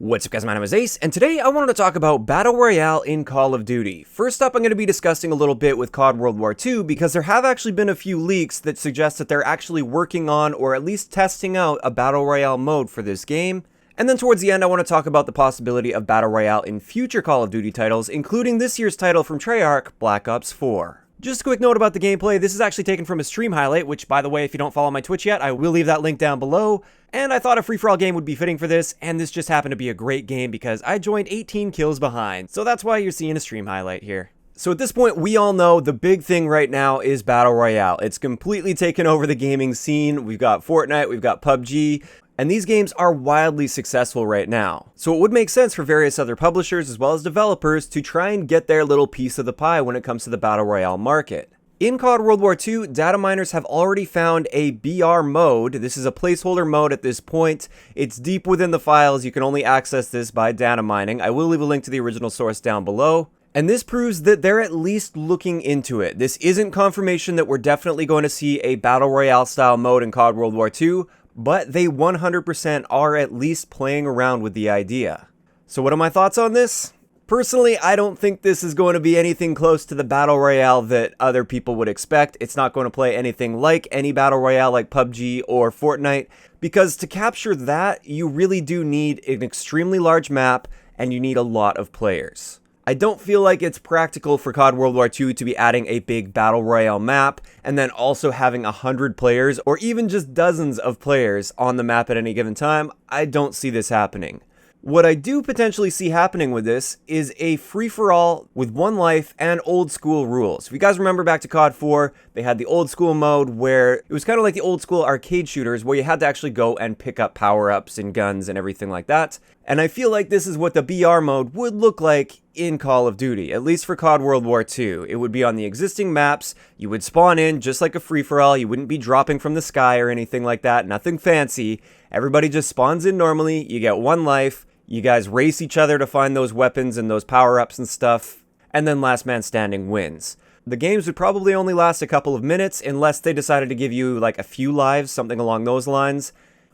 What's up guys, my name is Ace, and today I wanted to talk about Battle Royale in Call of Duty. First up, I'm going to be discussing a little bit with COD World War II because there have actually been a few leaks that suggest that they're actually working on or at least testing out a Battle Royale mode for this game. And then towards the end, I want to talk about the possibility of Battle Royale in future Call of Duty titles, including this year's title from Treyarch, Black Ops 4. Just a quick note about the gameplay, this is actually taken from a stream highlight, which by the way, if you don't follow my Twitch yet, I will leave that link down below. And I thought a free-for-all game would be fitting for this, and this just happened to be a great game because I joined 18 kills behind, so that's why you're seeing a stream highlight here. So at this point, we all know the big thing right now is Battle Royale. It's completely taken over the gaming scene. We've got Fortnite, we've got PUBG, and these games are wildly successful right now. So it would make sense for various other publishers as well as developers to try and get their little piece of the pie when it comes to the Battle Royale market. In COD World War II, data miners have already found a BR mode. This is a placeholder mode at this point. It's deep within the files. You can only access this by data mining. I will leave a link to the original source down below. And this proves that they're at least looking into it. This isn't confirmation that we're definitely going to see a Battle Royale style mode in COD World War II, but they 100% are at least playing around with the idea. So what are my thoughts on this? Personally, I don't think this is going to be anything close to the Battle Royale that other people would expect. It's not going to play anything like any Battle Royale like PUBG or Fortnite, because to capture that, you really do need an extremely large map and you need a lot of players. I don't feel like it's practical for COD World War II to be adding a big Battle Royale map and then also having 100 players or even just dozens of players on the map at any given time. I don't see this happening. What I do potentially see happening with this is a free-for-all with one life and old school rules. If you guys remember back to COD 4, they had the old school mode where it was kind of like the old school arcade shooters where you had to actually go and pick up power-ups and guns and everything like that. And I feel like this is what the BR mode would look like in Call of Duty, at least for COD World War II. It would be on the existing maps, you would spawn in just like a free-for-all, you wouldn't be dropping from the sky or anything like that, nothing fancy. Everybody just spawns in normally, you get one life, you guys race each other to find those weapons and those power-ups and stuff, and then last man standing wins. The games would probably only last a couple of minutes unless they decided to give you like a few lives, something along those lines.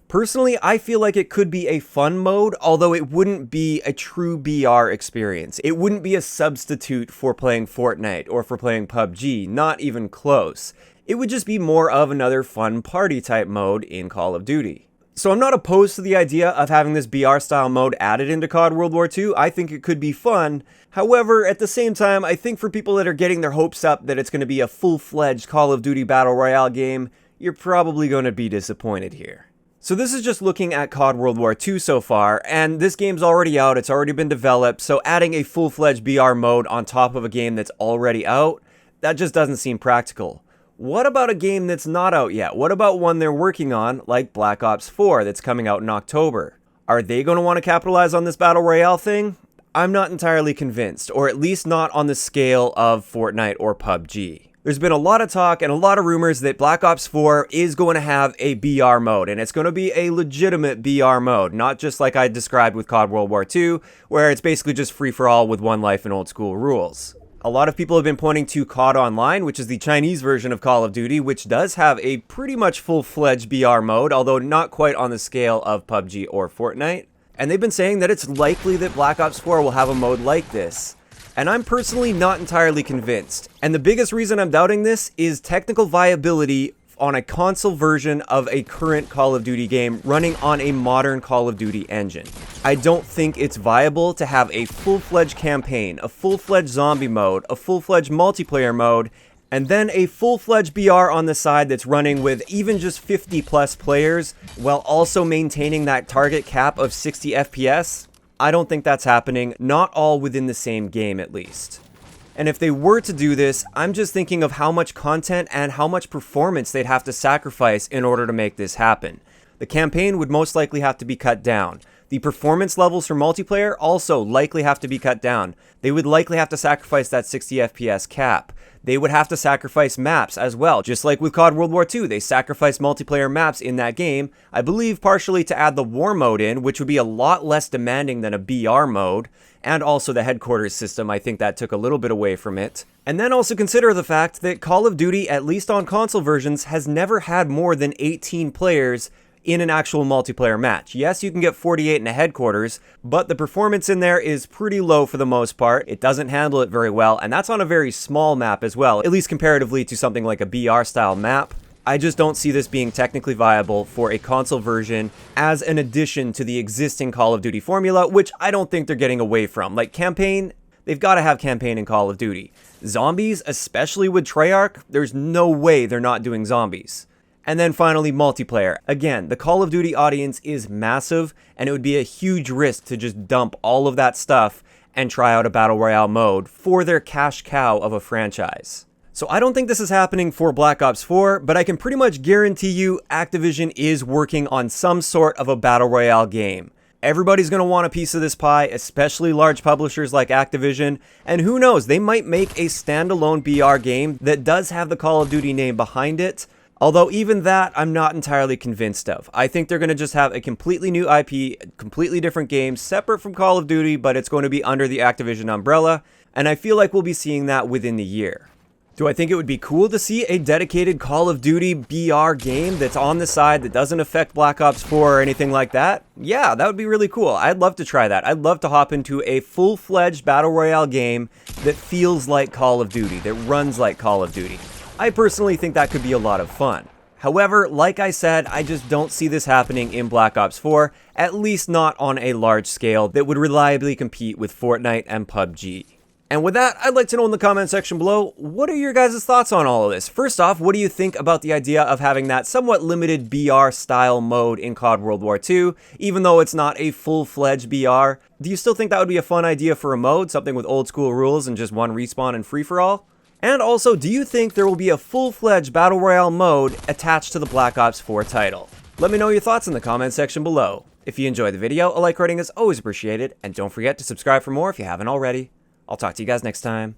Personally, I feel like it could be a fun mode, although it wouldn't be a true BR experience. It wouldn't be a substitute for playing Fortnite or for playing PUBG, not even close. It would just be more of another fun party type mode in Call of Duty. So I'm not opposed to the idea of having this BR style mode added into COD World War II. I think it could be fun. However, at the same time, I think for people that are getting their hopes up that it's going to be a full-fledged Call of Duty Battle Royale game, you're probably going to be disappointed here. So this is just looking at COD World War II so far, and this game's already out, it's already been developed, so adding a full-fledged BR mode on top of a game that's already out, that just doesn't seem practical. What about a game that's not out yet? What about one they're working on, like Black Ops 4 that's coming out in October? Are they going to want to capitalize on this Battle Royale thing? I'm not entirely convinced, or at least not on the scale of Fortnite or PUBG. There's been a lot of talk and a lot of rumors that Black Ops 4 is going to have a BR mode, and it's going to be a legitimate BR mode, not just like I described with COD World War II, where it's basically just free-for-all with one life and old school rules. A lot of people have been pointing to COD Online, which is the Chinese version of Call of Duty, which does have a pretty much full-fledged BR mode, although not quite on the scale of PUBG or Fortnite. And they've been saying that it's likely that Black Ops 4 will have a mode like this. And I'm personally not entirely convinced. And the biggest reason I'm doubting this is technical viability on a console version of a current Call of Duty game running on a modern Call of Duty engine. I don't think it's viable to have a full-fledged campaign, a full-fledged zombie mode, a full-fledged multiplayer mode, and then a full-fledged BR on the side that's running with even just 50 plus players while also maintaining that target cap of 60 FPS. I don't think that's happening, not all within the same game at least. And if they were to do this, I'm just thinking of how much content and how much performance they'd have to sacrifice in order to make this happen. The campaign would most likely have to be cut down. The performance levels for multiplayer also likely have to be cut down. They would likely have to sacrifice that 60 FPS cap. They would have to sacrifice maps as well. Just like with COD World War II, they sacrificed multiplayer maps in that game, I believe partially to add the war mode in, which would be a lot less demanding than a BR mode, and also the headquarters system. I think that took a little bit away from it. And then also consider the fact that Call of Duty, at least on console versions, has never had more than 18 players in an actual multiplayer match. Yes, you can get 48 in a headquarters, but the performance in there is pretty low for the most part. It doesn't handle it very well, and that's on a very small map as well, at least comparatively to something like a BR style map. I just don't see this being technically viable for a console version as an addition to the existing Call of Duty formula, which I don't think they're getting away from. Like, campaign, they've got to have campaign in Call of Duty. Zombies, especially with Treyarch, there's no way they're not doing zombies. And then finally, multiplayer. Again, the Call of Duty audience is massive, and it would be a huge risk to just dump all of that stuff and try out a Battle Royale mode for their cash cow of a franchise. So I don't think this is happening for Black Ops 4, but I can pretty much guarantee you Activision is working on some sort of a Battle Royale game. Everybody's going to want a piece of this pie, especially large publishers like Activision, and who knows, they might make a standalone BR game that does have the Call of Duty name behind it, although even that I'm not entirely convinced of. I think they're going to just have a completely new IP, completely different game, separate from Call of Duty, but it's going to be under the Activision umbrella, and I feel like we'll be seeing that within the year. Do I think it would be cool to see a dedicated Call of Duty BR game that's on the side that doesn't affect Black Ops 4 or anything like that? Yeah, that would be really cool. I'd love to try that. I'd love to hop into a full-fledged Battle Royale game that feels like Call of Duty, that runs like Call of Duty. I personally think that could be a lot of fun. However, like I said, I just don't see this happening in Black Ops 4, at least not on a large scale that would reliably compete with Fortnite and PUBG. And with that, I'd like to know in the comment section below, what are your guys' thoughts on all of this? First off, what do you think about the idea of having that somewhat limited BR style mode in COD World War II, even though it's not a full-fledged BR? Do you still think that would be a fun idea for a mode, something with old school rules and just one respawn and free-for-all? And also, do you think there will be a full-fledged Battle Royale mode attached to the Black Ops 4 title? Let me know your thoughts in the comment section below. If you enjoyed the video, a like rating is always appreciated, and don't forget to subscribe for more if you haven't already. I'll talk to you guys next time.